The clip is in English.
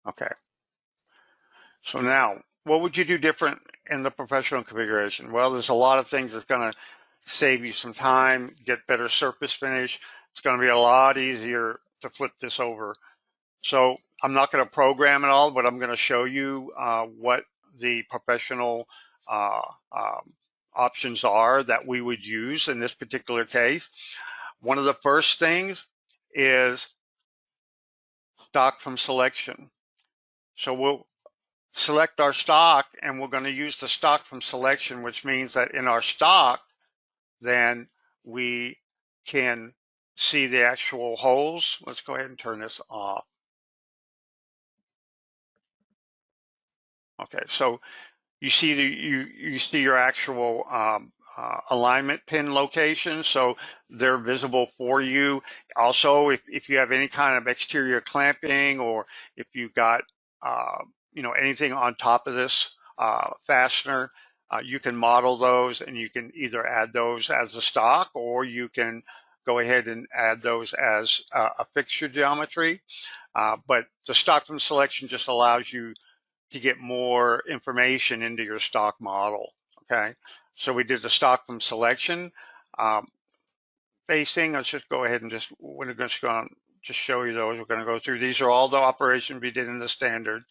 Okay. So now, what would you do different in the professional configuration? Well, there's a lot of things that's going to save you some time, get better surface finish. It's going to be a lot easier to flip this over. So I'm not going to program it all, but I'm going to show you what the professional uh, um, options are that we would use in this particular case. One of the first things is stock from selection. So we'll select our stock, and we're going to use the stock from selection, which means that in our stock, then we can see the actual holes. Let's go ahead and turn this off. Okay, so you see you see your actual alignment pin location, so they're visible for you. Also, if you have any kind of exterior clamping, or if you've got anything on top of this fastener, you can model those, and you can either add those as a stock, or you can go ahead and add those as a fixture geometry. But the stock from selection just allows you to get more information into your stock model. Okay, so we did the stock from selection. Um, Facing, let's just go ahead and we're just going to just show you those. We're going to go through. These are all the operations we did in the standard.